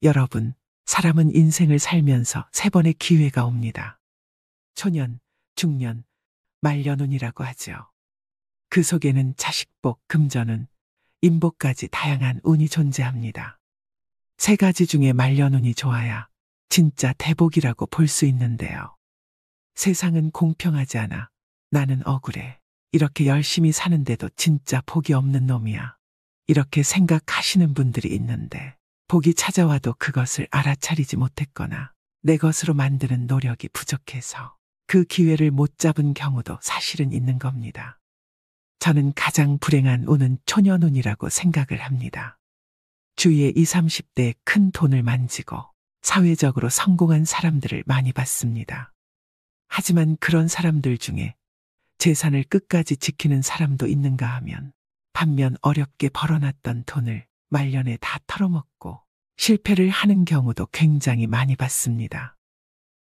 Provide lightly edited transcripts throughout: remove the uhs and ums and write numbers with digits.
여러분, 사람은 인생을 살면서 세 번의 기회가 옵니다. 초년, 중년, 말년운이라고 하죠. 그 속에는 자식복, 금전운, 인복까지 다양한 운이 존재합니다. 세 가지 중에 말년운이 좋아야 진짜 대복이라고 볼 수 있는데요. 세상은 공평하지 않아. 나는 억울해. 이렇게 열심히 사는데도 진짜 복이 없는 놈이야. 이렇게 생각하시는 분들이 있는데 복이 찾아와도 그것을 알아차리지 못했거나 내 것으로 만드는 노력이 부족해서 그 기회를 못 잡은 경우도 사실은 있는 겁니다. 저는 가장 불행한 운은 초년운이라고 생각을 합니다. 주위에 20, 30대에 큰 돈을 만지고 사회적으로 성공한 사람들을 많이 봤습니다. 하지만 그런 사람들 중에 재산을 끝까지 지키는 사람도 있는가 하면 반면 어렵게 벌어놨던 돈을 말년에 다 털어먹고 실패를 하는 경우도 굉장히 많이 봤습니다.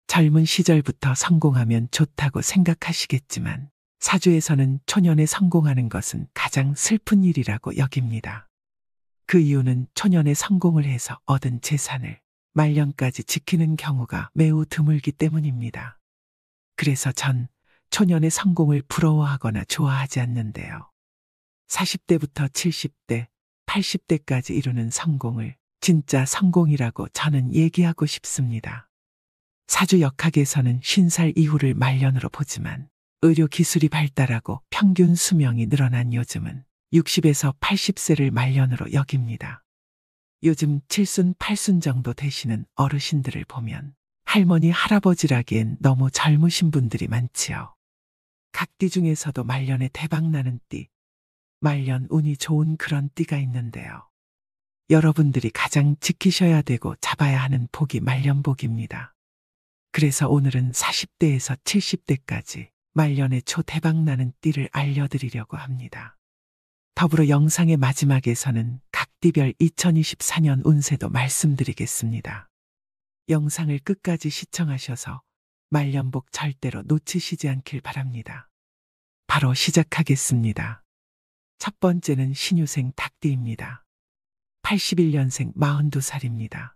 젊은 시절부터 성공하면 좋다고 생각하시겠지만 사주에서는 초년에 성공하는 것은 가장 슬픈 일이라고 여깁니다. 그 이유는 초년에 성공을 해서 얻은 재산을 말년까지 지키는 경우가 매우 드물기 때문입니다. 그래서 전 초년의 성공을 부러워하거나 좋아하지 않는데요. 40대부터 70대, 80대까지 이루는 성공을 진짜 성공이라고 저는 얘기하고 싶습니다. 사주 역학에서는 50살 이후를 말년으로 보지만 의료 기술이 발달하고 평균 수명이 늘어난 요즘은 60에서 80세를 말년으로 여깁니다. 요즘 7순, 8순 정도 되시는 어르신들을 보면 할머니, 할아버지라기엔 너무 젊으신 분들이 많지요. 각 띠 중에서도 말년에 대박나는 띠, 말년 운이 좋은 그런 띠가 있는데요. 여러분들이 가장 지키셔야 되고 잡아야 하는 복이 말년복입니다. 그래서 오늘은 40대에서 70대까지 말년에 초대박나는 띠를 알려드리려고 합니다. 더불어 영상의 마지막에서는 각 띠별 2024년 운세도 말씀드리겠습니다. 영상을 끝까지 시청하셔서 말년복 절대로 놓치시지 않길 바랍니다. 바로 시작하겠습니다. 첫 번째는 신유생 닭띠입니다. 81년생 42살입니다.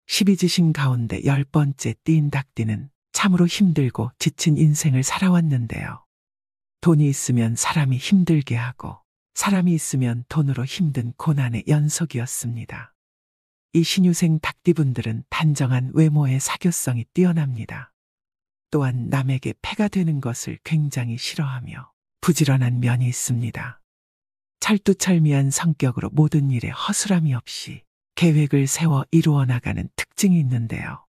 12지신 가운데 10번째 띠인 닭띠는 참으로 힘들고 지친 인생을 살아왔는데요. 돈이 있으면 사람이 힘들게 하고 사람이 있으면 돈으로 힘든 고난의 연속이었습니다. 이 신유생 닭띠분들은 단정한 외모의 사교성이 뛰어납니다. 또한 남에게 폐가 되는 것을 굉장히 싫어하며 부지런한 면이 있습니다. 철두철미한 성격으로 모든 일에 허술함이 없이 계획을 세워 이루어 나가는 특징이 있는데요.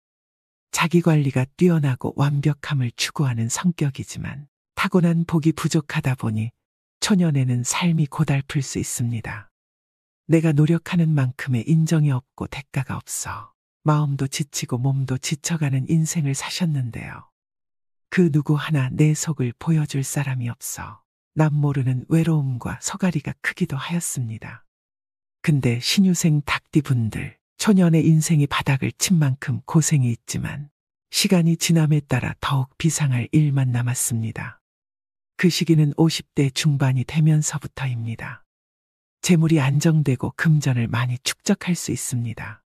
자기관리가 뛰어나고 완벽함을 추구하는 성격이지만 타고난 복이 부족하다 보니 초년에는 삶이 고달플 수 있습니다. 내가 노력하는 만큼의 인정이 없고 대가가 없어 마음도 지치고 몸도 지쳐가는 인생을 사셨는데요. 그 누구 하나 내 속을 보여줄 사람이 없어 남 모르는 외로움과 서가리가 크기도 하였습니다. 근데 신유생 닭띠분들, 초년의 인생이 바닥을 친 만큼 고생이 있지만 시간이 지남에 따라 더욱 비상할 일만 남았습니다. 그 시기는 50대 중반이 되면서부터입니다. 재물이 안정되고 금전을 많이 축적할 수 있습니다.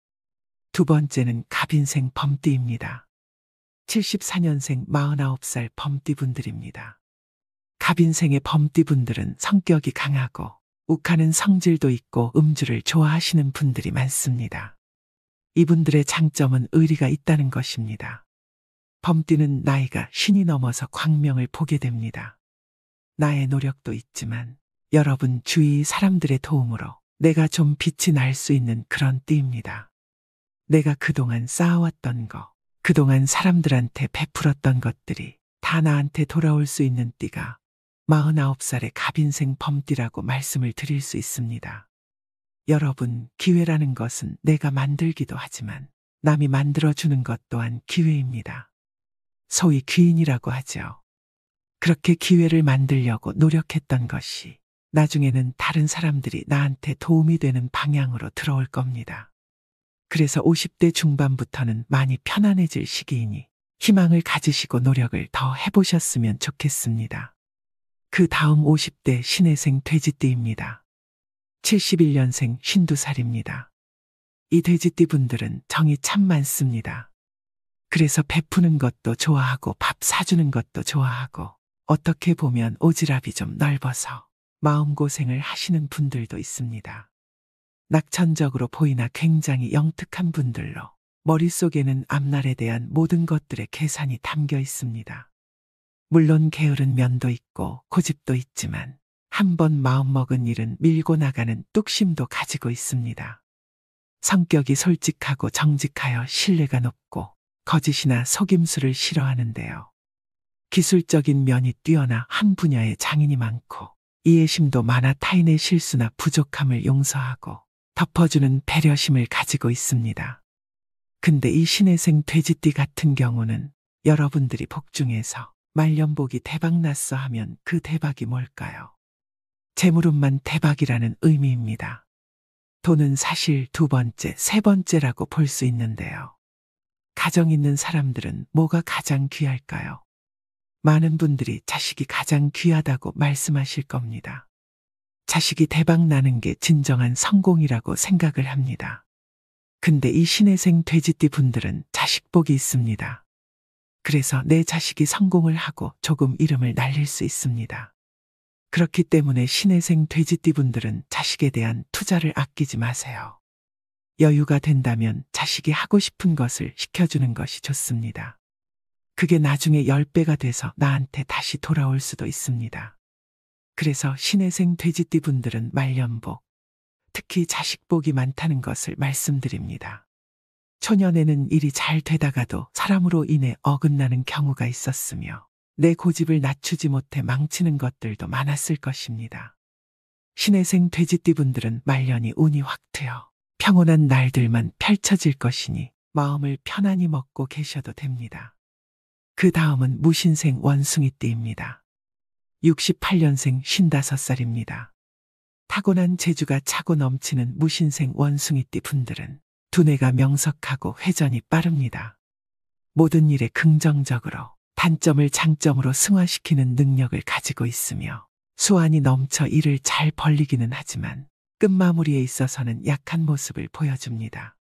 두 번째는 갑인생 범띠입니다. 74년생 49살 범띠분들입니다. 갑인생의 범띠분들은 성격이 강하고 욱하는 성질도 있고 음주를 좋아하시는 분들이 많습니다. 이분들의 장점은 의리가 있다는 것입니다. 범띠는 나이가 50이 넘어서 광명을 보게 됩니다. 나의 노력도 있지만 여러분 주위 사람들의 도움으로 내가 좀 빛이 날 수 있는 그런 띠입니다. 내가 그동안 쌓아왔던 거, 그동안 사람들한테 베풀었던 것들이 다 나한테 돌아올 수 있는 띠가 49살의 갑인생 범띠라고 말씀을 드릴 수 있습니다. 여러분, 기회라는 것은 내가 만들기도 하지만 남이 만들어주는 것 또한 기회입니다. 소위 귀인이라고 하죠. 그렇게 기회를 만들려고 노력했던 것이 나중에는 다른 사람들이 나한테 도움이 되는 방향으로 들어올 겁니다. 그래서 50대 중반부터는 많이 편안해질 시기이니 희망을 가지시고 노력을 더 해보셨으면 좋겠습니다. 그 다음 50대 신해생 돼지띠입니다. 71년생 52살입니다. 이 돼지띠 분들은 정이 참 많습니다. 그래서 베푸는 것도 좋아하고 밥 사주는 것도 좋아하고 어떻게 보면 오지랖이 좀 넓어서 마음고생을 하시는 분들도 있습니다. 낙천적으로 보이나 굉장히 영특한 분들로 머릿속에는 앞날에 대한 모든 것들의 계산이 담겨 있습니다. 물론 게으른 면도 있고 고집도 있지만 한번 마음먹은 일은 밀고 나가는 뚝심도 가지고 있습니다. 성격이 솔직하고 정직하여 신뢰가 높고 거짓이나 속임수를 싫어하는데요. 기술적인 면이 뛰어나 한 분야에 장인이 많고 이해심도 많아 타인의 실수나 부족함을 용서하고 덮어주는 배려심을 가지고 있습니다. 근데 이 신혜생 돼지띠 같은 경우는 여러분들이 복 중에서 말년복이 대박났어 하면 그 대박이 뭘까요? 재물운만 대박이라는 의미입니다. 돈은 사실 두 번째, 세 번째라고 볼 수 있는데요. 가정 있는 사람들은 뭐가 가장 귀할까요? 많은 분들이 자식이 가장 귀하다고 말씀하실 겁니다. 자식이 대박 나는 게 진정한 성공이라고 생각을 합니다. 근데 이 신혜생 돼지띠 분들은 자식복이 있습니다. 그래서 내 자식이 성공을 하고 조금 이름을 날릴 수 있습니다. 그렇기 때문에 신혜생 돼지띠 분들은 자식에 대한 투자를 아끼지 마세요. 여유가 된다면 자식이 하고 싶은 것을 시켜주는 것이 좋습니다. 그게 나중에 10배가 돼서 나한테 다시 돌아올 수도 있습니다. 그래서 신혜생 돼지띠 분들은 말년복, 특히 자식복이 많다는 것을 말씀드립니다. 초년에는 일이 잘 되다가도 사람으로 인해 어긋나는 경우가 있었으며 내 고집을 낮추지 못해 망치는 것들도 많았을 것입니다. 신혜생 돼지띠 분들은 말년이 운이 확 트여 평온한 날들만 펼쳐질 것이니 마음을 편안히 먹고 계셔도 됩니다. 그 다음은 무신생 원숭이띠입니다. 68년생 55살입니다. 타고난 재주가 차고 넘치는 무신생 원숭이띠 분들은 두뇌가 명석하고 회전이 빠릅니다. 모든 일에 긍정적으로 단점을 장점으로 승화시키는 능력을 가지고 있으며 수완이 넘쳐 일을 잘 벌리기는 하지만 끝마무리에 있어서는 약한 모습을 보여줍니다.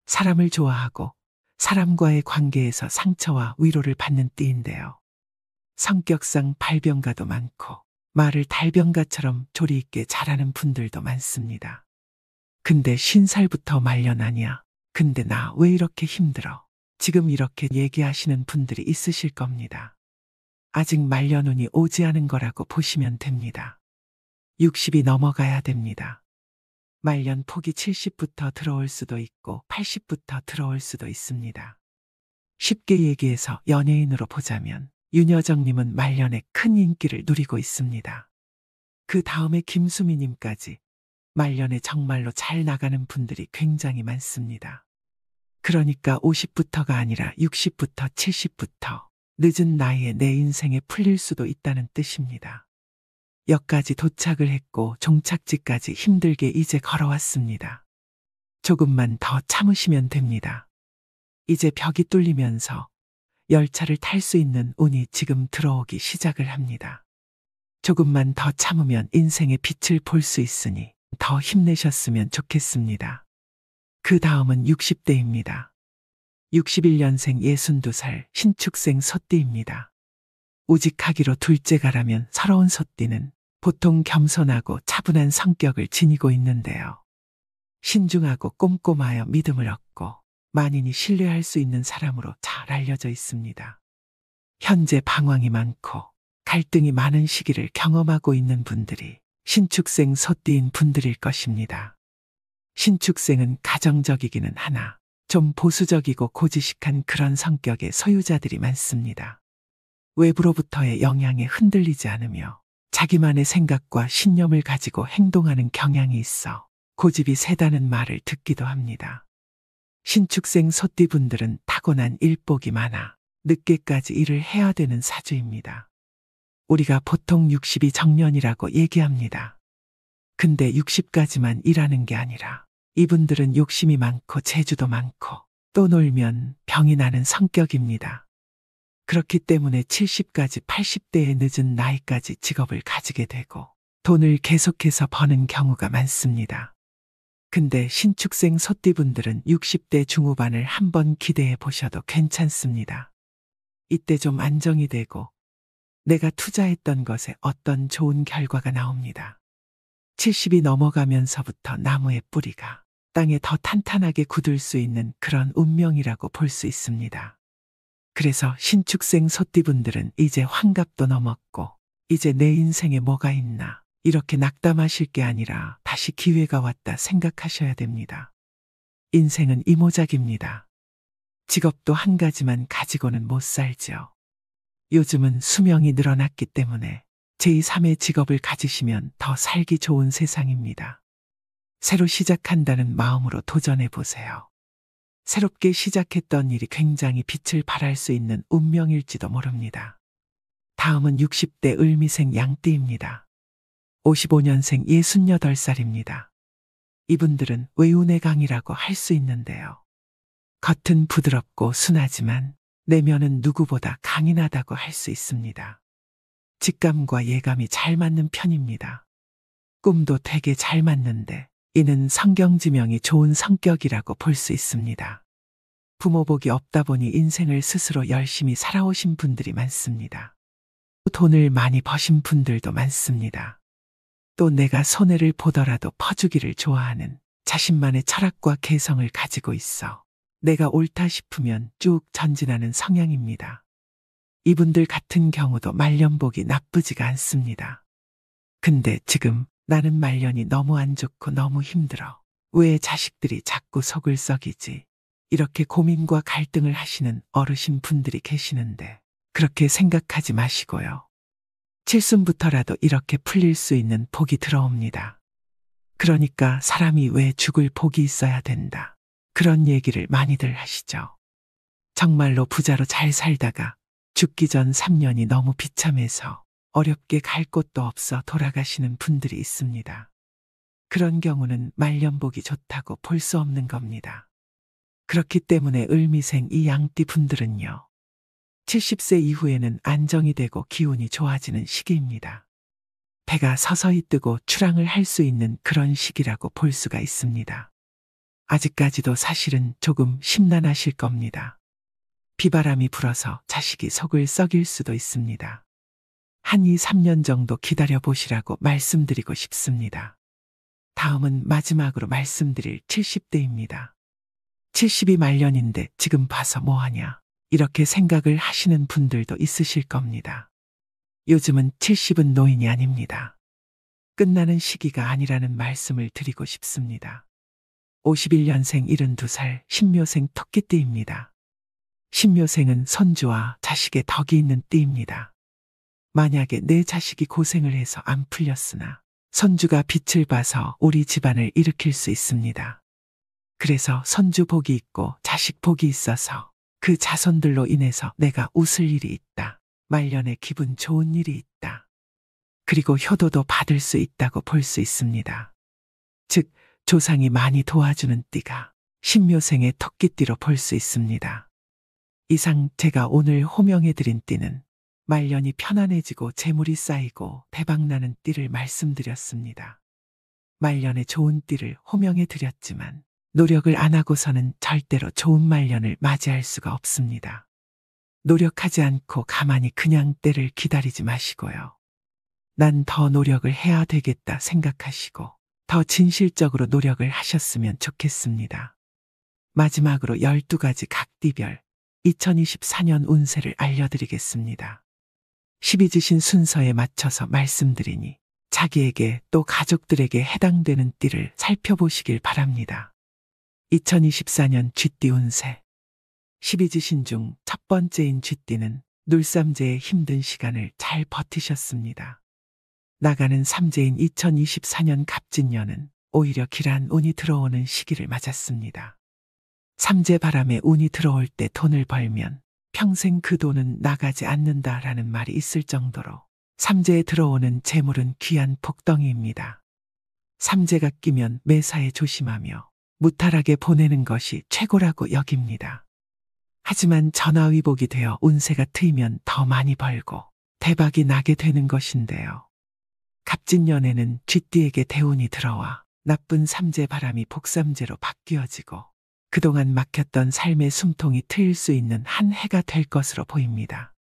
사람을 좋아하고 사람과의 관계에서 상처와 위로를 받는 띠인데요. 성격상 발병가도 많고 말을 달병가처럼 조리 있게 잘하는 분들도 많습니다. 근데 50살부터 말년하냐? 근데 나 왜 이렇게 힘들어? 지금 이렇게 얘기하시는 분들이 있으실 겁니다. 아직 말년운이 오지 않은 거라고 보시면 됩니다. 60이 넘어가야 됩니다. 말년 폭이 70부터 들어올 수도 있고 80부터 들어올 수도 있습니다. 쉽게 얘기해서 연예인으로 보자면 윤여정님은 말년에 큰 인기를 누리고 있습니다. 그 다음에 김수미님까지 말년에 정말로 잘 나가는 분들이 굉장히 많습니다. 그러니까 50부터가 아니라 60부터 70부터 늦은 나이에 내 인생에 풀릴 수도 있다는 뜻입니다. 역까지 도착을 했고 종착지까지 힘들게 이제 걸어왔습니다. 조금만 더 참으시면 됩니다. 이제 벽이 뚫리면서 열차를 탈 수 있는 운이 지금 들어오기 시작을 합니다. 조금만 더 참으면 인생의 빛을 볼 수 있으니 더 힘내셨으면 좋겠습니다. 그 다음은 60대입니다. 61년생 62살 신축생 소띠입니다. 우직하기로 둘째가라면 서러운 소띠는 보통 겸손하고 차분한 성격을 지니고 있는데요. 신중하고 꼼꼼하여 믿음을 얻고 만인이 신뢰할 수 있는 사람으로 잘 알려져 있습니다. 현재 방황이 많고 갈등이 많은 시기를 경험하고 있는 분들이 신축생 소띠인 분들일 것입니다. 신축생은 가정적이기는 하나 좀 보수적이고 고지식한 그런 성격의 소유자들이 많습니다. 외부로부터의 영향에 흔들리지 않으며 자기만의 생각과 신념을 가지고 행동하는 경향이 있어 고집이 세다는 말을 듣기도 합니다. 신축생 소띠분들은 타고난 일복이 많아 늦게까지 일을 해야 되는 사주입니다. 우리가 보통 60이 정년이라고 얘기합니다. 근데 60까지만 일하는 게 아니라 이분들은 욕심이 많고 재주도 많고 또 놀면 병이 나는 성격입니다. 그렇기 때문에 70까지 80대의 늦은 나이까지 직업을 가지게 되고 돈을 계속해서 버는 경우가 많습니다. 근데 신축생 소띠분들은 60대 중후반을 한번 기대해 보셔도 괜찮습니다. 이때 좀 안정이 되고 내가 투자했던 것에 어떤 좋은 결과가 나옵니다. 70이 넘어가면서부터 나무의 뿌리가 땅에 더 탄탄하게 굳을 수 있는 그런 운명이라고 볼 수 있습니다. 그래서 신축생 소띠분들은 이제 환갑도 넘었고 이제 내 인생에 뭐가 있나 이렇게 낙담하실 게 아니라 다시 기회가 왔다 생각하셔야 됩니다. 인생은 이모작입니다. 직업도 한 가지만 가지고는 못 살죠. 요즘은 수명이 늘어났기 때문에 제2, 3의 직업을 가지시면 더 살기 좋은 세상입니다. 새로 시작한다는 마음으로 도전해 보세요. 새롭게 시작했던 일이 굉장히 빛을 발할 수 있는 운명일지도 모릅니다. 다음은 60대 을미생 양띠입니다. 55년생 68살입니다. 이분들은 외운의 강이라고 할 수 있는데요. 겉은 부드럽고 순하지만 내면은 누구보다 강인하다고 할 수 있습니다. 직감과 예감이 잘 맞는 편입니다. 꿈도 되게 잘 맞는데 이는 성경지명이 좋은 성격이라고 볼 수 있습니다. 부모복이 없다 보니 인생을 스스로 열심히 살아오신 분들이 많습니다. 돈을 많이 버신 분들도 많습니다. 또 내가 손해를 보더라도 퍼주기를 좋아하는 자신만의 철학과 개성을 가지고 있어 내가 옳다 싶으면 쭉 전진하는 성향입니다. 이분들 같은 경우도 말년복이 나쁘지가 않습니다. 근데 지금 나는 말년이 너무 안 좋고 너무 힘들어. 왜 자식들이 자꾸 속을 썩이지? 이렇게 고민과 갈등을 하시는 어르신 분들이 계시는데 그렇게 생각하지 마시고요. 칠순부터라도 이렇게 풀릴 수 있는 복이 들어옵니다. 그러니까 사람이 왜 죽을 복이 있어야 된다. 그런 얘기를 많이들 하시죠. 정말로 부자로 잘 살다가 죽기 전 3년이 너무 비참해서 어렵게 갈 곳도 없어 돌아가시는 분들이 있습니다. 그런 경우는 말년복이 좋다고 볼 수 없는 겁니다. 그렇기 때문에 을미생 이 양띠 분들은요. 70세 이후에는 안정이 되고 기운이 좋아지는 시기입니다. 배가 서서히 뜨고 출항을 할 수 있는 그런 시기라고 볼 수가 있습니다. 아직까지도 사실은 조금 심란하실 겁니다. 비바람이 불어서 자식이 속을 썩일 수도 있습니다. 한 2, 3년 정도 기다려보시라고 말씀드리고 싶습니다. 다음은 마지막으로 말씀드릴 70대입니다. 70이 말년인데 지금 봐서 뭐하냐 이렇게 생각을 하시는 분들도 있으실 겁니다. 요즘은 70은 노인이 아닙니다. 끝나는 시기가 아니라는 말씀을 드리고 싶습니다. 51년생 72살 신묘생 토끼띠입니다. 신묘생은 손주와 자식의 덕이 있는 띠입니다. 만약에 내 자식이 고생을 해서 안 풀렸으나 손주가 빛을 봐서 우리 집안을 일으킬 수 있습니다. 그래서 손주 복이 있고 자식 복이 있어서 그 자손들로 인해서 내가 웃을 일이 있다. 말년에 기분 좋은 일이 있다. 그리고 효도도 받을 수 있다고 볼 수 있습니다. 즉 조상이 많이 도와주는 띠가 신묘생의 토끼띠로 볼 수 있습니다. 이상 제가 오늘 호명해드린 띠는 말년이 편안해지고 재물이 쌓이고 대박나는 띠를 말씀드렸습니다. 말년에 좋은 띠를 호명해드렸지만 노력을 안 하고서는 절대로 좋은 말년을 맞이할 수가 없습니다. 노력하지 않고 가만히 그냥 때를 기다리지 마시고요. 난 더 노력을 해야 되겠다 생각하시고 더 진실적으로 노력을 하셨으면 좋겠습니다. 마지막으로 12가지 각 띠별 2024년 운세를 알려드리겠습니다. 12지신 순서에 맞춰서 말씀드리니 자기에게 또 가족들에게 해당되는 띠를 살펴보시길 바랍니다. 2024년 쥐띠 운세 12지신 중 첫 번째인 쥐띠는 눌삼재의 힘든 시간을 잘 버티셨습니다. 나가는 삼재인 2024년 갑진년은 오히려 길한 운이 들어오는 시기를 맞았습니다. 삼재 바람에 운이 들어올 때 돈을 벌면 평생 그 돈은 나가지 않는다라는 말이 있을 정도로 삼재에 들어오는 재물은 귀한 복덩이입니다. 삼재가 끼면 매사에 조심하며 무탈하게 보내는 것이 최고라고 여깁니다. 하지만 전화위복이 되어 운세가 트이면 더 많이 벌고 대박이 나게 되는 것인데요. 갑진년에는 쥐띠에게 대운이 들어와 나쁜 삼재 바람이 복삼재로 바뀌어지고 그동안 막혔던 삶의 숨통이 트일 수 있는 한 해가 될 것으로 보입니다.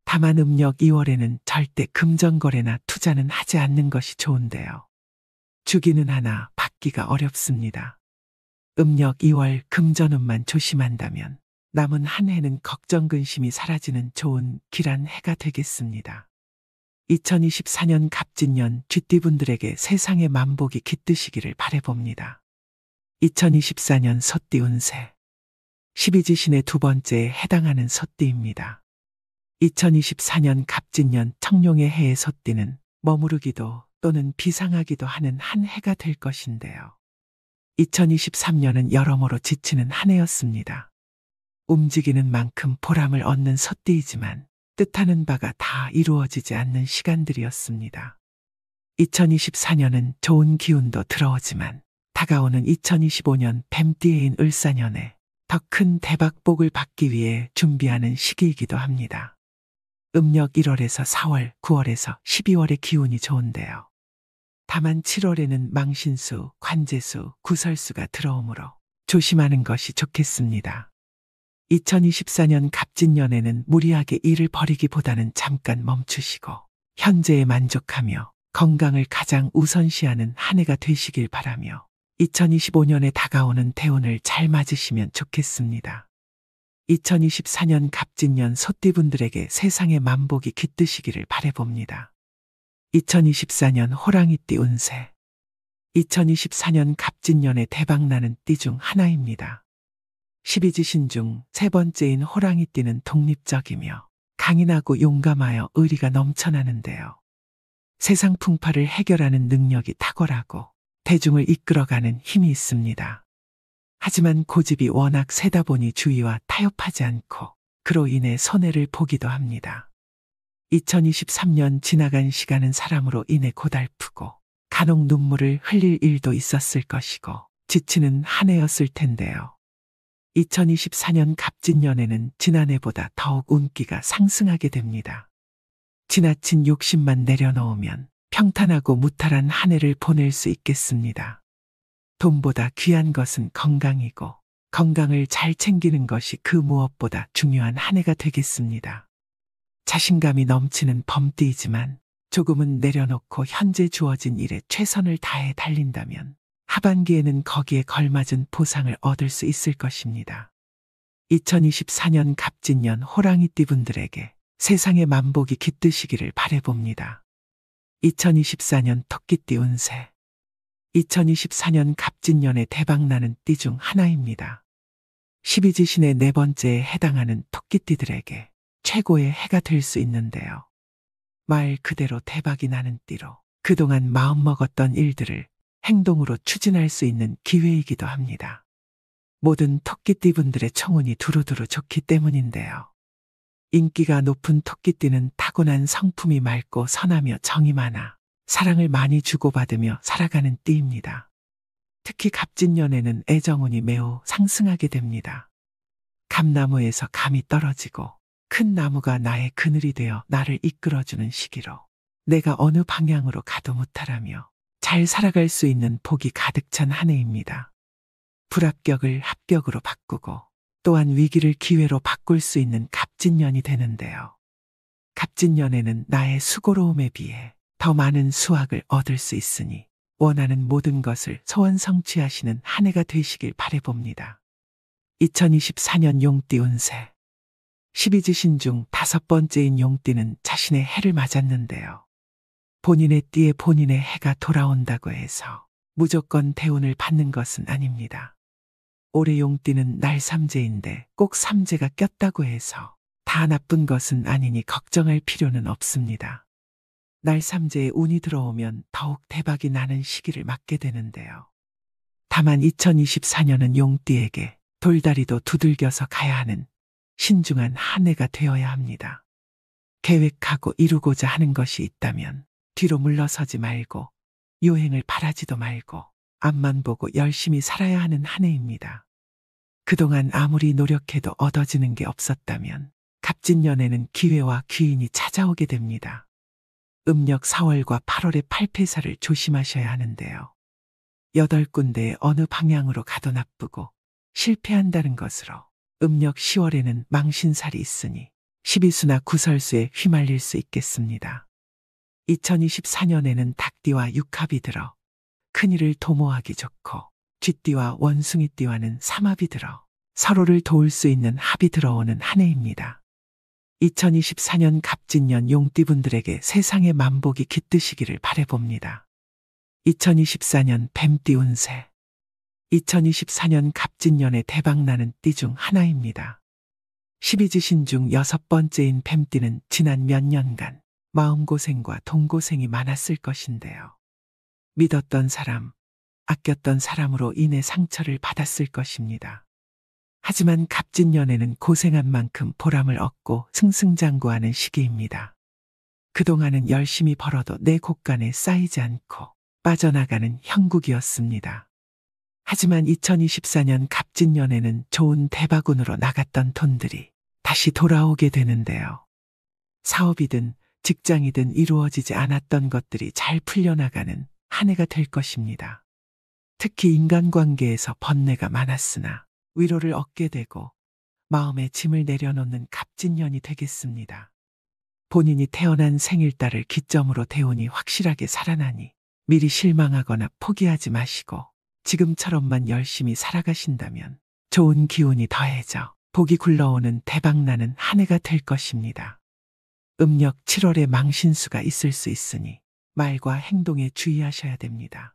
다만 음력 2월에는 절대 금전거래나 투자는 하지 않는 것이 좋은데요. 주기는 하나 받기가 어렵습니다. 음력 2월 금전운만 조심한다면 남은 한 해는 걱정 근심이 사라지는 좋은 길한 해가 되겠습니다. 2024년 갑진년 쥐띠분들에게 세상의 만복이 깃드시기를 바라봅니다. 2024년 소띠 운세 12지신의 두 번째에 해당하는 소띠입니다. 2024년 갑진년 청룡의 해의 소띠는 머무르기도 또는 비상하기도 하는 한 해가 될 것인데요. 2023년은 여러모로 지치는 한 해였습니다. 움직이는 만큼 보람을 얻는 소띠이지만 뜻하는 바가 다 이루어지지 않는 시간들이었습니다. 2024년은 좋은 기운도 들어오지만 다가오는 2025년 뱀띠해인 을사년에 더 큰 대박복을 받기 위해 준비하는 시기이기도 합니다. 음력 1월에서 4월, 9월에서 12월의 기운이 좋은데요. 다만 7월에는 망신수, 관재수, 구설수가 들어오므로 조심하는 것이 좋겠습니다. 2024년 갑진년에는 무리하게 일을 벌이기보다는 잠깐 멈추시고 현재에 만족하며 건강을 가장 우선시하는 한 해가 되시길 바라며 2025년에 다가오는 대운을 잘 맞으시면 좋겠습니다. 2024년 갑진년 소띠분들에게 세상의 만복이 깃드시기를 바라봅니다. 2024년 호랑이띠 운세 2024년 갑진년에 대박나는 띠 중 하나입니다. 12지신 중 세 번째인 호랑이띠는 독립적이며 강인하고 용감하여 의리가 넘쳐나는데요. 세상 풍파를 해결하는 능력이 탁월하고 대중을 이끌어가는 힘이 있습니다. 하지만 고집이 워낙 세다 보니 주위와 타협하지 않고 그로 인해 손해를 보기도 합니다. 2023년 지나간 시간은 사람으로 인해 고달프고 간혹 눈물을 흘릴 일도 있었을 것이고 지치는 한 해였을 텐데요. 2024년 갑진년에는 지난해보다 더욱 운기가 상승하게 됩니다. 지나친 욕심만 내려놓으면 평탄하고 무탈한 한 해를 보낼 수 있겠습니다. 돈보다 귀한 것은 건강이고 건강을 잘 챙기는 것이 그 무엇보다 중요한 한 해가 되겠습니다. 자신감이 넘치는 범띠이지만 조금은 내려놓고 현재 주어진 일에 최선을 다해 달린다면 하반기에는 거기에 걸맞은 보상을 얻을 수 있을 것입니다. 2024년 갑진년 호랑이띠 분들에게 세상의 만복이 깃드시기를 바라봅니다. 2024년 토끼띠 운세 2024년 갑진년에 대박나는 띠 중 하나입니다. 12지신의 네 번째에 해당하는 토끼띠들에게 최고의 해가 될 수 있는데요. 말 그대로 대박이 나는 띠로 그동안 마음먹었던 일들을 행동으로 추진할 수 있는 기회이기도 합니다. 모든 토끼띠 분들의 청운이 두루두루 좋기 때문인데요. 인기가 높은 토끼띠는 타고난 성품이 맑고 선하며 정이 많아 사랑을 많이 주고받으며 살아가는 띠입니다. 특히 갑진년에는 애정운이 매우 상승하게 됩니다. 감나무에서 감이 떨어지고 큰 나무가 나의 그늘이 되어 나를 이끌어주는 시기로 내가 어느 방향으로 가도 무탈하며 잘 살아갈 수 있는 복이 가득 찬 한 해입니다. 불합격을 합격으로 바꾸고 또한 위기를 기회로 바꿀 수 있는 갑진년이 되는데요. 갑진년에는 나의 수고로움에 비해 더 많은 수확을 얻을 수 있으니 원하는 모든 것을 소원 성취하시는 한 해가 되시길 바라봅니다. 2024년 용띠 운세 12지신 중 다섯 번째인 용띠는 자신의 해를 맞았는데요. 본인의 띠에 본인의 해가 돌아온다고 해서 무조건 대운을 받는 것은 아닙니다. 올해 용띠는 날삼재인데 꼭 삼재가 꼈다고 해서 다 나쁜 것은 아니니 걱정할 필요는 없습니다. 날삼재에 운이 들어오면 더욱 대박이 나는 시기를 맞게 되는데요. 다만 2024년은 용띠에게 돌다리도 두들겨서 가야 하는 신중한 한 해가 되어야 합니다. 계획하고 이루고자 하는 것이 있다면 뒤로 물러서지 말고 요행을 바라지도 말고 앞만 보고 열심히 살아야 하는 한 해입니다. 그동안 아무리 노력해도 얻어지는 게 없었다면 갑진년에는 기회와 귀인이 찾아오게 됩니다. 음력 4월과 8월의 팔패사를 조심하셔야 하는데요. 8군데의 어느 방향으로 가도 나쁘고 실패한다는 것으로 음력 10월에는 망신살이 있으니 십이수나 구설수에 휘말릴 수 있겠습니다. 2024년에는 닭띠와 육합이 들어 큰일을 도모하기 좋고 쥐띠와 원숭이띠와는 삼합이 들어 서로를 도울 수 있는 합이 들어오는 한 해입니다. 2024년 갑진년 용띠분들에게 세상의 만복이 깃드시기를 바라봅니다. 2024년 뱀띠 운세. 2024년 갑진년에 대박나는 띠 중 하나입니다. 12지신 중 6번째인 뱀띠는 지난 몇 년간 마음고생과 돈고생이 많았을 것인데요. 믿었던 사람, 아꼈던 사람으로 인해 상처를 받았을 것입니다. 하지만 갑진년에는 고생한 만큼 보람을 얻고 승승장구하는 시기입니다. 그동안은 열심히 벌어도 내 곳간에 쌓이지 않고 빠져나가는 형국이었습니다. 하지만 2024년 갑진년에는 좋은 대박운으로 나갔던 돈들이 다시 돌아오게 되는데요. 사업이든 직장이든 이루어지지 않았던 것들이 잘 풀려나가는 한 해가 될 것입니다. 특히 인간관계에서 번뇌가 많았으나 위로를 얻게 되고 마음의 짐을 내려놓는 갑진년이 되겠습니다. 본인이 태어난 생일달을 기점으로 대운이 확실하게 살아나니 미리 실망하거나 포기하지 마시고 지금처럼만 열심히 살아가신다면 좋은 기운이 더해져 복이 굴러오는 대박나는 한 해가 될 것입니다. 음력 7월에 망신수가 있을 수 있으니 말과 행동에 주의하셔야 됩니다.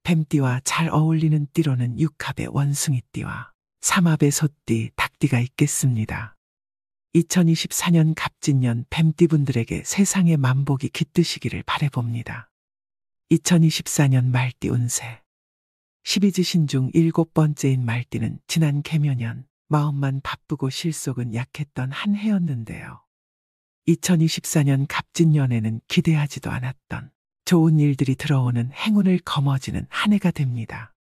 뱀띠와 잘 어울리는 띠로는 육합의 원숭이띠와 삼합의 소띠, 닭띠가 있겠습니다. 2024년 갑진년 뱀띠분들에게 세상의 만복이 깃드시기를 바라봅니다. 2024년 말띠 운세. 12지신 중 7번째인 말띠는 지난 개묘년 마음만 바쁘고 실속은 약했던 한 해였는데요. 2024년 갑진년에는 기대하지도 않았던 좋은 일들이 들어오는 행운을 거머쥐는 한 해가 됩니다.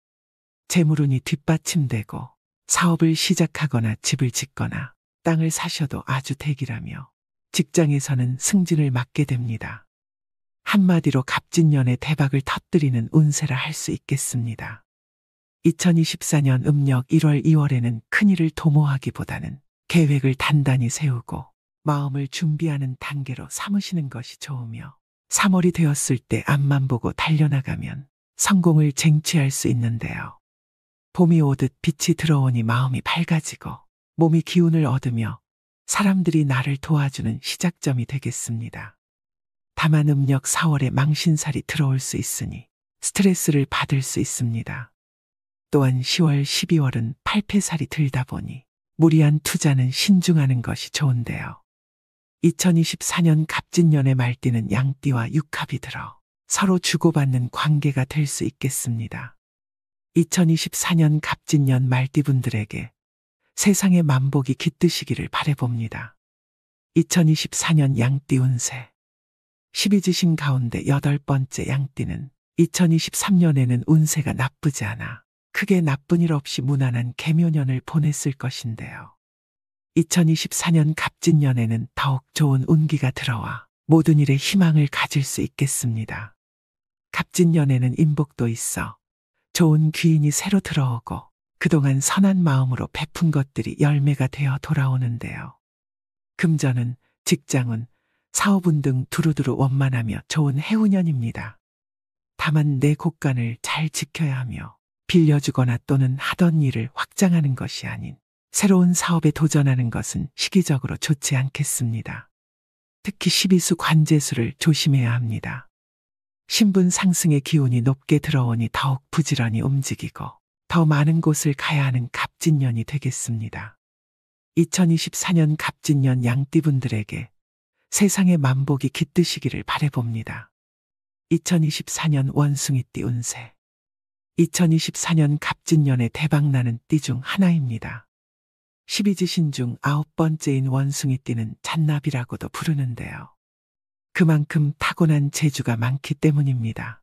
재물운이 뒷받침되고 사업을 시작하거나 집을 짓거나 땅을 사셔도 아주 대기라며 직장에서는 승진을 맡게 됩니다. 한마디로 갑진년의 대박을 터뜨리는 운세라 할 수 있겠습니다. 2024년 음력 1월 2월에는 큰일을 도모하기보다는 계획을 단단히 세우고 마음을 준비하는 단계로 삼으시는 것이 좋으며 3월이 되었을 때 앞만 보고 달려나가면 성공을 쟁취할 수 있는데요. 봄이 오듯 빛이 들어오니 마음이 밝아지고 몸이 기운을 얻으며 사람들이 나를 도와주는 시작점이 되겠습니다. 다만 음력 4월에 망신살이 들어올 수 있으니 스트레스를 받을 수 있습니다. 또한 10월, 12월은 팔패살이 들다 보니 무리한 투자는 신중하는 것이 좋은데요. 2024년 갑진년의 말띠는 양띠와 육합이 들어 서로 주고받는 관계가 될 수 있겠습니다. 2024년 갑진년 말띠분들에게 세상의 만복이 깃드시기를 바라봅니다. 2024년 양띠 운세. 12지신 가운데 8번째 양띠는 2023년에는 운세가 나쁘지 않아 크게 나쁜 일 없이 무난한 개묘년을 보냈을 것인데요. 2024년 갑진년에는 더욱 좋은 운기가 들어와 모든 일에 희망을 가질 수 있겠습니다. 갑진년에는 인복도 있어 좋은 귀인이 새로 들어오고 그동안 선한 마음으로 베푼 것들이 열매가 되어 돌아오는데요. 금전은, 직장은, 사업운 등 두루두루 원만하며 좋은 해운년입니다. 다만 내 곳간을 잘 지켜야 하며 빌려주거나 또는 하던 일을 확장하는 것이 아닌 새로운 사업에 도전하는 것은 시기적으로 좋지 않겠습니다. 특히 십이수 관제수를 조심해야 합니다. 신분 상승의 기운이 높게 들어오니 더욱 부지런히 움직이고 더 많은 곳을 가야 하는 갑진년이 되겠습니다. 2024년 갑진년 양띠분들에게 세상의 만복이 깃드시기를 바라봅니다. 2024년 원숭이띠 운세. 2024년 갑진년에 대박나는 띠 중 하나입니다. 12지신 중 9번째인 원숭이띠는 잔나비라고도 부르는데요. 그만큼 타고난 재주가 많기 때문입니다.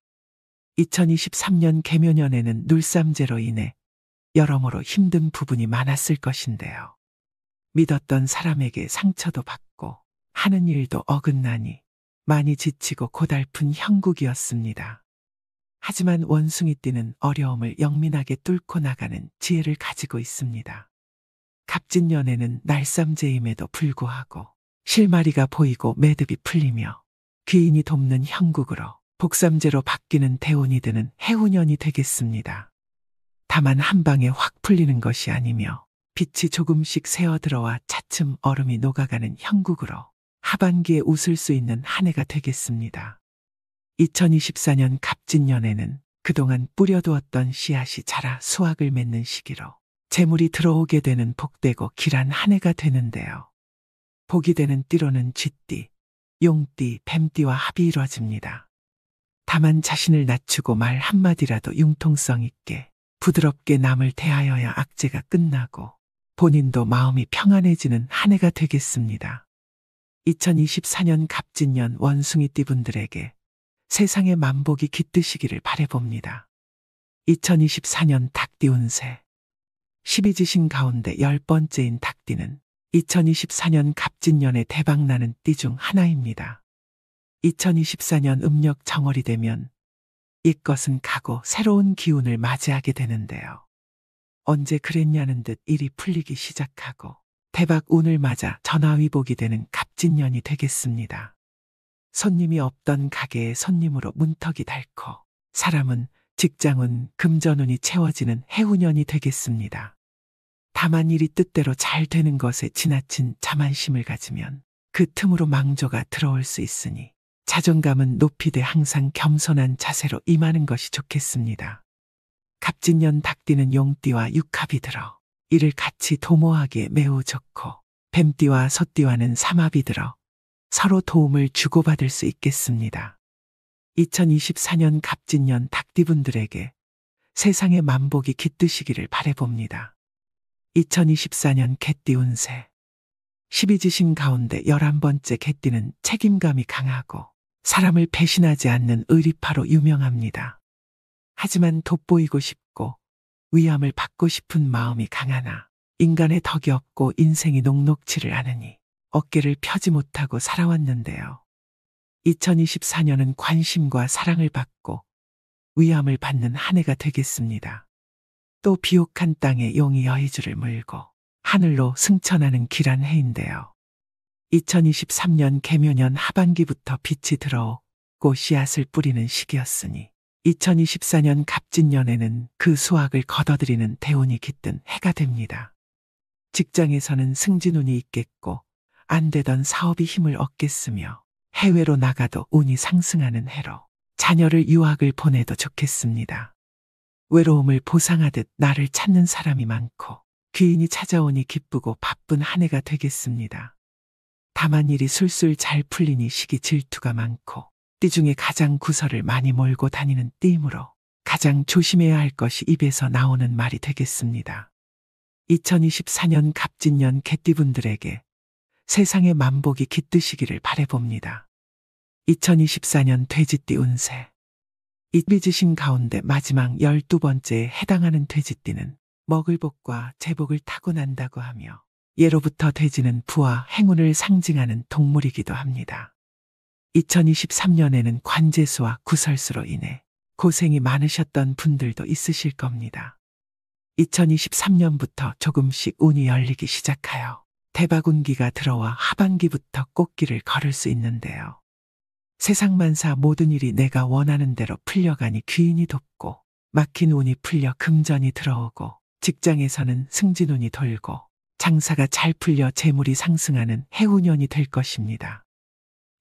2023년 개묘년에는 눌삼재로 인해 여러모로 힘든 부분이 많았을 것인데요. 믿었던 사람에게 상처도 받고 하는 일도 어긋나니 많이 지치고 고달픈 형국이었습니다. 하지만 원숭이띠는 어려움을 영민하게 뚫고 나가는 지혜를 가지고 있습니다. 갑진년에는 날쌈제임에도 불구하고 실마리가 보이고 매듭이 풀리며 귀인이 돕는 형국으로 복삼제로 바뀌는 대운이 드는 해운년이 되겠습니다. 다만 한 방에 확 풀리는 것이 아니며 빛이 조금씩 새어들어와 차츰 얼음이 녹아가는 형국으로 하반기에 웃을 수 있는 한 해가 되겠습니다. 2024년 갑진년에는 그동안 뿌려두었던 씨앗이 자라 수확을 맺는 시기로 재물이 들어오게 되는 복되고 길한 한 해가 되는데요. 복이 되는 띠로는 쥐띠, 용띠, 뱀띠와 합이 이루어집니다. 다만 자신을 낮추고 말 한마디라도 융통성 있게 부드럽게 남을 대하여야 악재가 끝나고 본인도 마음이 평안해지는 한 해가 되겠습니다. 2024년 갑진년 원숭이띠 분들에게 세상의 만복이 깃드시기를 바라봅니다. 2024년 닭띠 운세 12지신 가운데 10번째인 닭띠는 2024년 갑진년에 대박나는 띠 중 하나입니다. 2024년 음력 정월이 되면 이것은 가고 새로운 기운을 맞이하게 되는데요. 언제 그랬냐는 듯 일이 풀리기 시작하고 대박 운을 맞아 전화위복이 되는 갑진년이 되겠습니다. 손님이 없던 가게에 손님으로 문턱이 닳고 사람은 직장운, 금전운이 채워지는 해운년이 되겠습니다. 다만 일이 뜻대로 잘 되는 것에 지나친 자만심을 가지면 그 틈으로 망조가 들어올 수 있으니 자존감은 높이되 항상 겸손한 자세로 임하는 것이 좋겠습니다. 갑진년 닭띠는 용띠와 육합이 들어 이를 같이 도모하기에 매우 좋고 뱀띠와 소띠와는 삼합이 들어 서로 도움을 주고받을 수 있겠습니다. 2024년 갑진년 닭띠분들에게 세상의 만복이 깃드시기를 바라봅니다. 2024년 개띠 운세 12지신 가운데 11번째 개띠는 책임감이 강하고 사람을 배신하지 않는 의리파로 유명합니다. 하지만 돋보이고 싶고 위암을 받고 싶은 마음이 강하나 인간의 덕이 없고 인생이 녹록지를 않으니 어깨를 펴지 못하고 살아왔는데요. 2024년은 관심과 사랑을 받고 위암을 받는 한 해가 되겠습니다. 또 비옥한 땅에 용이 여의주를 물고 하늘로 승천하는 길한 해인데요. 2023년 개묘년 하반기부터 빛이 들어오고 씨앗을 뿌리는 시기였으니 2024년 갑진년에는 그 수확을 거둬들이는 대운이 깃든 해가 됩니다. 직장에서는 승진운이 있겠고 안 되던 사업이 힘을 얻겠으며 해외로 나가도 운이 상승하는 해로 자녀를 유학을 보내도 좋겠습니다. 외로움을 보상하듯 나를 찾는 사람이 많고 귀인이 찾아오니 기쁘고 바쁜 한 해가 되겠습니다. 다만 일이 술술 잘 풀리니 시기 질투가 많고 띠 중에 가장 구설을 많이 몰고 다니는 띠이므로 가장 조심해야 할 것이 입에서 나오는 말이 되겠습니다. 2024년 갑진년 개띠분들에게 세상의 만복이 깃드시기를 바라봅니다. 2024년 돼지띠 운세 12지신 가운데 마지막 12번째에 해당하는 돼지띠는 먹을 복과 제복을 타고난다고 하며 예로부터 돼지는 부와 행운을 상징하는 동물이기도 합니다. 2023년에는 관제수와 구설수로 인해 고생이 많으셨던 분들도 있으실 겁니다. 2023년부터 조금씩 운이 열리기 시작하여 대박운기가 들어와 하반기부터 꽃길을 걸을 수 있는데요. 세상만사 모든 일이 내가 원하는 대로 풀려가니 귀인이 돕고 막힌 운이 풀려 금전이 들어오고 직장에서는 승진운이 돌고 장사가 잘 풀려 재물이 상승하는 해운년이 될 것입니다.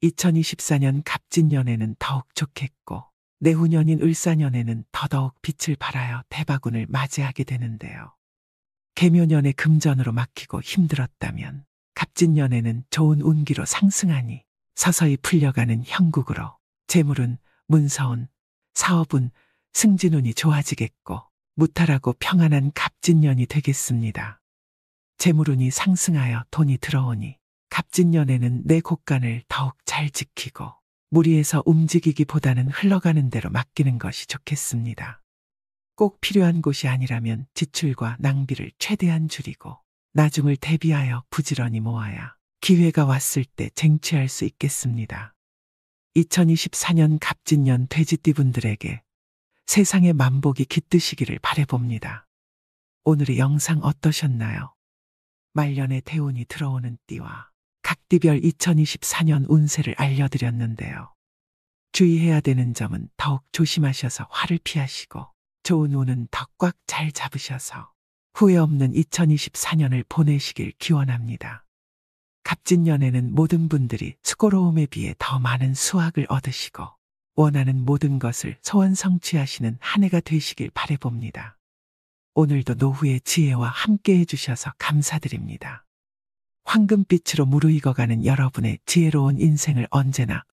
2024년 갑진년에는 더욱 좋겠고 내후년인 을사년에는 더더욱 빛을 발하여 대박운을 맞이하게 되는데요. 개묘년에 금전으로 막히고 힘들었다면 갑진년에는 좋은 운기로 상승하니 서서히 풀려가는 형국으로 재물운, 문서운, 사업운, 승진운이 좋아지겠고 무탈하고 평안한 갑진년이 되겠습니다. 재물운이 상승하여 돈이 들어오니 갑진년에는 내 곳간을 더욱 잘 지키고 무리해서 움직이기보다는 흘러가는 대로 맡기는 것이 좋겠습니다. 꼭 필요한 곳이 아니라면 지출과 낭비를 최대한 줄이고 나중을 대비하여 부지런히 모아야 기회가 왔을 때 쟁취할 수 있겠습니다. 2024년 갑진년 돼지띠분들에게 세상의 만복이 깃드시기를 바라봅니다. 오늘의 영상 어떠셨나요? 말년에 대운이 들어오는 띠와 각띠별 2024년 운세를 알려드렸는데요. 주의해야 되는 점은 더욱 조심하셔서 화를 피하시고 좋은 운은 더 꽉 잘 잡으셔서 후회 없는 2024년을 보내시길 기원합니다. 갑진년에는 모든 분들이 수고로움에 비해 더 많은 수확을 얻으시고 원하는 모든 것을 소원 성취하시는 한 해가 되시길 바라봅니다. 오늘도 노후의 지혜와 함께 해주셔서 감사드립니다. 황금빛으로 무르익어가는 여러분의 지혜로운 인생을 언제나